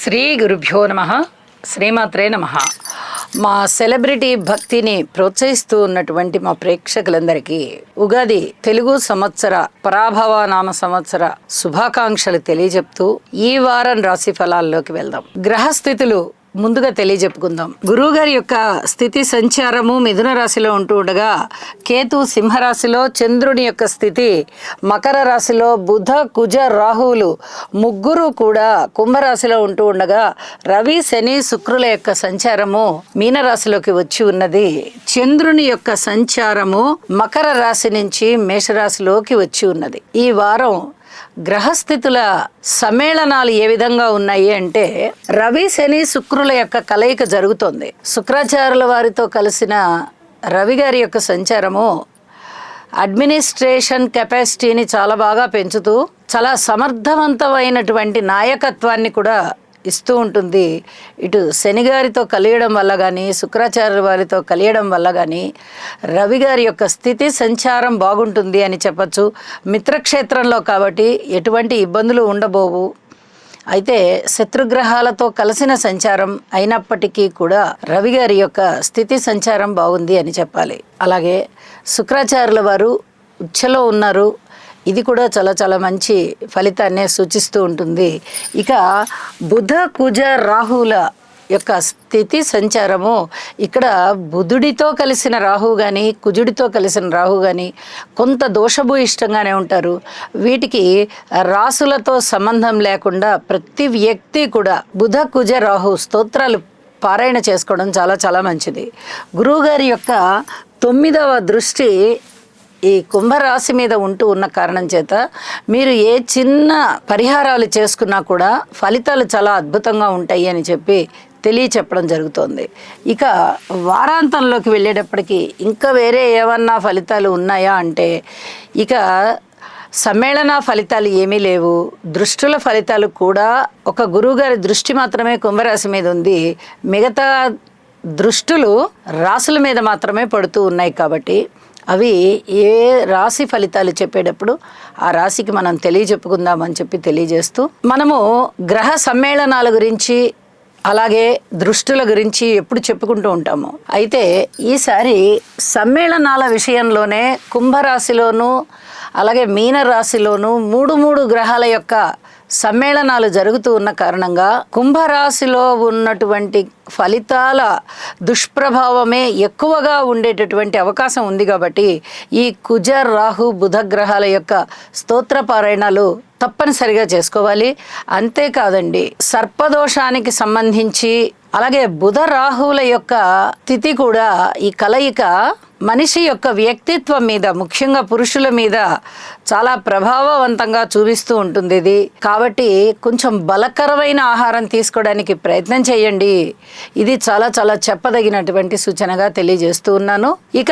శ్రీ గురుభ్యో నమః. శ్రీమాత్రే నమః. మా సెలబ్రిటీ భక్తిని ప్రోత్సహిస్తూ ఉన్నటువంటి మా ప్రేక్షకులందరికీ ఉగాది తెలుగు సంవత్సర పరాభవ నామ సంవత్సర శుభాకాంక్షలు తెలియజెప్తూ ఈ వారం రాశి ఫలాల్లోకి వెళ్దాం. గ్రహస్థితులు ముందుగా తెలియజెప్పుకుందాం. గురువుగారి యొక్క స్థితి సంచారము మిథున రాశిలో ఉంటూ ఉండగా, కేతు సింహరాశిలో, చంద్రుని యొక్క స్థితి మకర రాశిలో, బుధ కుజ రాహువులు ముగ్గురు కూడా కుంభరాశిలో ఉంటూ ఉండగా, రవి శని శుక్రుల యొక్క సంచారము మీనరాశిలోకి వచ్చి ఉన్నది. చంద్రుని యొక్క సంచారము మకర రాశి నుంచి మేషరాశిలోకి వచ్చి ఉన్నది. ఈ వారం గ్రహస్థితుల సమ్మేళనాలు ఏ విధంగా ఉన్నాయి అంటే, రవి శని శుక్రుల యొక్క కలయిక జరుగుతోంది. శుక్రాచార్యుల వారితో కలిసిన రవి గారి యొక్క సంచారము అడ్మినిస్ట్రేషన్ కెపాసిటీని చాలా బాగా పెంచుతూ చాలా సమర్థవంతమైనటువంటి నాయకత్వాన్ని కూడా ఇస్తూ ఉంటుంది. ఇటు శనిగారితో కలియడం వల్ల కానీ, శుక్రాచార్యుల వారితో కలియడం వల్ల కానీ రవి గారి యొక్క స్థితి సంచారం బాగుంటుంది అని చెప్పచ్చు. మిత్రక్షేత్రంలో కాబట్టి ఎటువంటి ఇబ్బందులు ఉండబోవు. అయితే శత్రుగ్రహాలతో కలిసిన సంచారం అయినప్పటికీ కూడా రవి గారి యొక్క స్థితి సంచారం బాగుంది అని చెప్పాలి. అలాగే శుక్రాచార్యుల వారు ఉచ్చలో ఉన్నారు. ఇది కూడా చాలా చాలా మంచి ఫలితాన్నే సూచిస్తూ ఉంటుంది. ఇక బుధ కుజ రాహువుల యొక్క స్థితి సంచారము, ఇక్కడ బుధుడితో కలిసిన రాహు కానీ, కుజుడితో కలిసిన రాహు కానీ కొంత దోషభూయిష్టంగానే ఉంటారు. వీటికి రాసులతో సంబంధం లేకుండా ప్రతి వ్యక్తి కూడా బుధ కుజ రాహు స్తోత్రాలు పారాయణ చేసుకోవడం చాలా చాలా మంచిది. గురువుగారి యొక్క 9వ దృష్టి ఈ కుంభరాశి మీద ఉంటూ ఉన్న కారణం చేత మీరు ఏ చిన్న పరిహారాలు చేసుకున్నా కూడా ఫలితాలు చాలా అద్భుతంగా ఉంటాయి అని చెప్పి తెలియచెప్పడం జరుగుతోంది. ఇక వారాంతంలోకి వెళ్ళేటప్పటికీ ఇంకా వేరే ఏమన్నా ఫలితాలు ఉన్నాయా అంటే, ఇక సమ్మేళన ఫలితాలు ఏమీ లేవు. దృష్టుల ఫలితాలు కూడా ఒక గురువుగారి దృష్టి మాత్రమే కుంభరాశి మీద ఉంది. మిగతా దృష్టులు రాసుల మీద మాత్రమే పడుతూ ఉన్నాయి. కాబట్టి అవి ఏ రాశి ఫలితాలు చెప్పేటప్పుడు ఆ రాశికి మనం తెలియజెప్పుకుందామని చెప్పి తెలియజేస్తూ, మనము గ్రహ సమ్మేళనాల గురించి అలాగే దృష్టుల గురించి ఎప్పుడు చెప్పుకుంటూ ఉంటాము. అయితే ఈసారి సమ్మేళనాల విషయంలోనే కుంభరాశిలోనూ అలాగే మీనరాశిలోనూ మూడు గ్రహాల యొక్క సమ్మేళనాలు జరుగుతూ ఉన్న కారణంగా కుంభరాశిలో ఉన్నటువంటి ఫలితాల దుష్ప్రభావమే ఎక్కువగా ఉండేటటువంటి అవకాశం ఉంది. కాబట్టి ఈ కుజ రాహు బుధ గ్రహాల యొక్క స్తోత్ర పారాయణాలు తప్పనిసరిగా చేసుకోవాలి. అంతేకాదండి, సర్పదోషానికి సంబంధించి అలాగే బుధ రాహువుల యొక్క స్థితి కూడా, ఈ కలయిక మనిషి యొక్క వ్యక్తిత్వం మీద, ముఖ్యంగా పురుషుల మీద చాలా ప్రభావవంతంగా చూపిస్తూ ఉంటుంది ఇది. కాబట్టి కొంచెం బలకరమైన ఆహారం తీసుకోవడానికి ప్రయత్నం చేయండి. ఇది చాలా చాలా చెప్పదగినటువంటి సూచనగా తెలియజేస్తూ ఉన్నాను. ఇక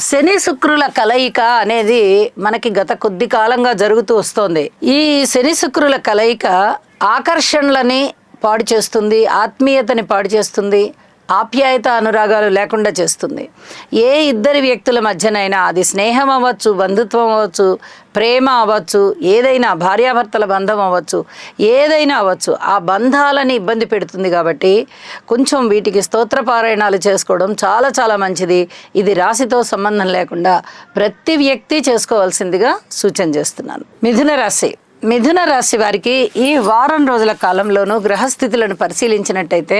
శని శుక్రుల కలయిక అనేది మనకి గత కొద్ది కాలంగా జరుగుతూ వస్తోంది. ఈ శని శుక్రుల కలయిక ఆకర్షణలని పాడు చేస్తుంది, ఆత్మీయతని పాడు చేస్తుంది, ఆప్యాయత అనురాగాలు లేకుండా చేస్తుంది. ఏ ఇద్దరి వ్యక్తుల మధ్యనైనా, అది స్నేహం అవ్వచ్చు, బంధుత్వం అవ్వచ్చు, ప్రేమ అవ్వచ్చు, ఏదైనా భార్యాభర్తల బంధం అవ్వచ్చు, ఏదైనా అవ్వచ్చు, ఆ బంధాలని ఇబ్బంది పెడుతుంది. కాబట్టి కొంచెం వీటికి స్తోత్ర పారాయణాలు చేసుకోవడం చాలా చాలా మంచిది. ఇది రాశితో సంబంధం లేకుండా ప్రతి వ్యక్తి చేసుకోవాల్సిందిగా సూచన చేస్తున్నాను. మిథున రాశి వారికి ఈ వారం రోజుల కాలంలోనూ గ్రహస్థితులను పరిశీలించినట్టయితే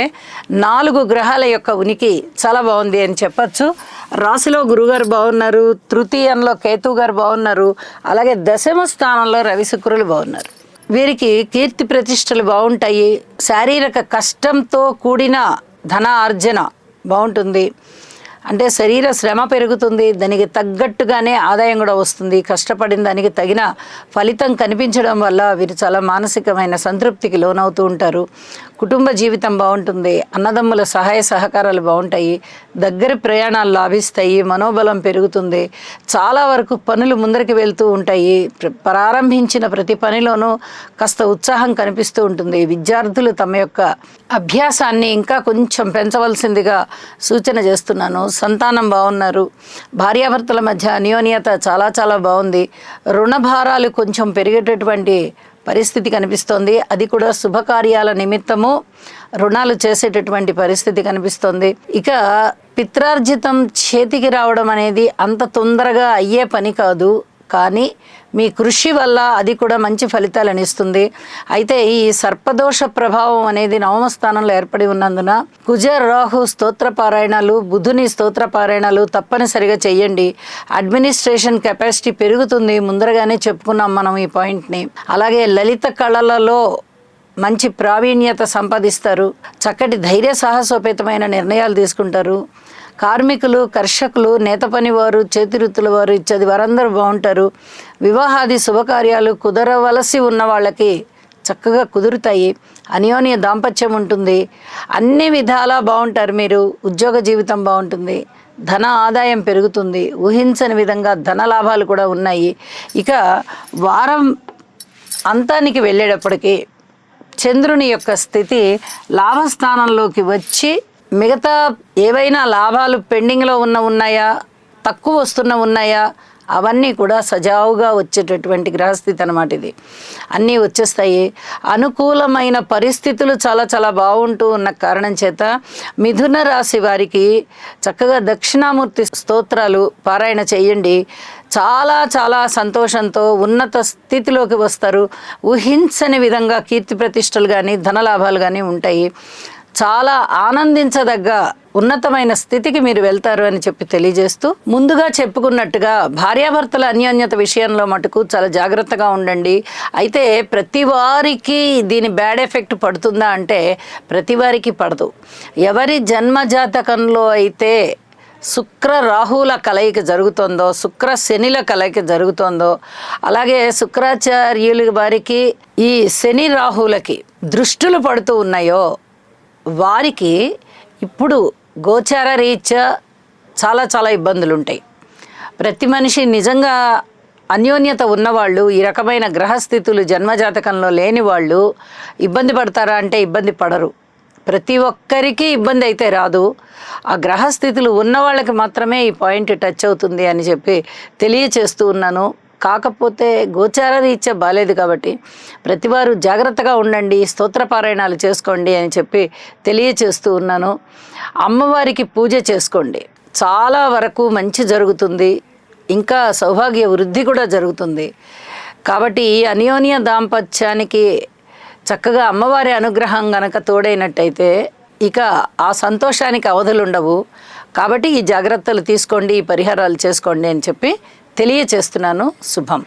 4 గ్రహాల యొక్క ఉనికి చాలా బాగుంది అని చెప్పచ్చు. రాశిలో గురుగారు బాగున్నారు, తృతీయంలో కేతు గారు బాగున్నారు, అలాగే దశమ స్థానంలో రవి శుక్రులు బాగున్నారు. వీరికి కీర్తి ప్రతిష్టలు బాగుంటాయి. శారీరక కష్టంతో కూడిన ధన ఆర్జన బాగుంటుంది. అంటే శరీర శ్రమ పెరుగుతుంది, దానికి తగ్గట్టుగానే ఆదాయం కూడా వస్తుంది. కష్టపడిన దానికి తగిన ఫలితం కనిపించడం వల్ల వీరు చాలా మానసికమైన సంతృప్తికి లోనవుతూ ఉంటారు. కుటుంబ జీవితం బాగుంటుంది. అన్నదమ్ముల సహాయ సహకారాలు బాగుంటాయి. దగ్గరి ప్రయాణాలు లాభిస్తాయి. మనోబలం పెరుగుతుంది. చాలా వరకు పనులు ముందరికి వెళ్తూ ఉంటాయి. ప్రారంభించిన ప్రతి పనిలోనూ కాస్త ఉత్సాహం కనిపిస్తూ ఉంటుంది. విద్యార్థులు తమ యొక్క అభ్యాసాన్ని ఇంకా కొంచెం పెంచవలసిందిగా సూచన చేస్తున్నాను. సంతానం బాగున్నారు. భార్యాభర్తల మధ్య అన్యోన్యత చాలా చాలా బాగుంది. రుణ భారాలు కొంచెం పెరిగేటటువంటి పరిస్థితి కనిపిస్తోంది. అది కూడా శుభకార్యాల నిమిత్తము రుణాలు చేసేటటువంటి పరిస్థితి కనిపిస్తోంది. ఇక పిత్రార్జితం చేతికి రావడం అనేది అంత తొందరగా అయ్యే పని కాదు, కానీ మీ కృషి వల్ల అది కూడా మంచి ఫలితాలను ఇస్తుంది. అయితే ఈ సర్పదోష ప్రభావం అనేది నవమ స్థానంలో ఏర్పడి ఉన్నందున కుజ రాహు స్తోత్ర పారాయణాలు, బుధుని స్తోత్ర పారాయణాలు తప్పనిసరిగా చెయ్యండి. అడ్మినిస్ట్రేషన్ కెపాసిటీ పెరుగుతుంది, ముందరగానే చెప్పుకున్నాం మనం ఈ పాయింట్ని. అలాగే లలిత కళలలో మంచి ప్రావీణ్యత సంపాదిస్తారు, చక్కటి ధైర్య సాహసోపేతమైన నిర్ణయాలు తీసుకుంటారు. కార్మికులు, కర్షకులు, నేత పని వారు, చేతి వృత్తుల వారు ఇత్యాది వారందరూ బాగుంటారు. వివాహాది శుభకార్యాలు కుదరవలసి ఉన్న వాళ్ళకి చక్కగా కుదురుతాయి. అన్యోన్య దాంపత్యం ఉంటుంది. అన్ని విధాలా బాగుంటారు మీరు. ఉద్యోగ జీవితం బాగుంటుంది, ధన ఆదాయం పెరుగుతుంది, ఊహించని విధంగా ధన లాభాలు కూడా ఉన్నాయి. ఇక వారం అంతానికి వెళ్ళేటప్పటికీ చంద్రుని యొక్క స్థితి లాభస్థానంలోకి వచ్చి మిగతా ఏవైనా లాభాలు పెండింగ్లో ఉన్నాయా, తక్కువ ఉన్నాయా, అవన్నీ కూడా సజావుగా వచ్చేటటువంటి గ్రహస్థితి అన్నమాట. ఇది అన్నీ వచ్చేస్తాయి. అనుకూలమైన పరిస్థితులు చాలా చాలా బాగుంటూ ఉన్న కారణం చేత మిథున రాశి వారికి చక్కగా దక్షిణామూర్తి స్తోత్రాలు పారాయణ చేయండి. చాలా చాలా సంతోషంతో ఉన్నత స్థితిలోకి వస్తారు. ఊహించని విధంగా కీర్తి ప్రతిష్టలు కానీ ధనలాభాలు కానీ ఉంటాయి. చాలా ఆనందించదగ్గ ఉన్నతమైన స్థితికి మీరు వెళ్తారు అని చెప్పి తెలియజేస్తూ, ముందుగా చెప్పుకున్నట్టుగా భార్యాభర్తల అన్యోన్యత విషయంలో మటుకు చాలా జాగ్రత్తగా ఉండండి. అయితే ప్రతి వారికి దీని బ్యాడ్ ఎఫెక్ట్ పడుతుందా అంటే ప్రతి వారికి పడదు. ఎవరి జన్మజాతకంలో అయితే శుక్ర రాహుల కలయిక జరుగుతుందో, శుక్ర శనిల కలయిక జరుగుతుందో, అలాగే శుక్రాచార్యుల వారికి ఈ శని రాహులకి దృష్టులు పడుతూ ఉన్నాయో వారికి ఇప్పుడు గోచార రీత్యా చాలా చాలా ఇబ్బందులు ఉంటాయి. ప్రతి మనిషి నిజంగా అన్యోన్యత ఉన్నవాళ్ళు, ఈ రకమైన గ్రహస్థితులు జన్మజాతకంలో లేని వాళ్ళు ఇబ్బంది పడతారా అంటే ఇబ్బంది పడరు. ప్రతి ఒక్కరికి ఇబ్బంది అయితే రాదు. ఆ గ్రహస్థితులు ఉన్న వాళ్ళకి మాత్రమే ఈ పాయింట్ టచ్ అవుతుంది అని చెప్పి తెలియచేస్తూ ఉన్నాను. కాకపోతే గోచార రీత్యా బాలేదు కాబట్టి ప్రతివారు జాగ్రత్తగా ఉండండి, స్తోత్రపారాయణాలు చేసుకోండి అని చెప్పి తెలియచేస్తూ ఉన్నాను. అమ్మవారికి పూజ చేసుకోండి, చాలా వరకు మంచి జరుగుతుంది. ఇంకా సౌభాగ్య వృద్ధి కూడా జరుగుతుంది. కాబట్టి ఈ అన్యోన్య దాంపత్యానికి చక్కగా అమ్మవారి అనుగ్రహం గనక తోడైనట్టయితే ఇక ఆ సంతోషానికి అవధులు ఉండవు. కాబట్టి ఈ జాగ్రత్తలు తీసుకోండి, ఈ పరిహారాలు చేసుకోండి అని చెప్పి తెలియచేస్తున్నాను. శుభం.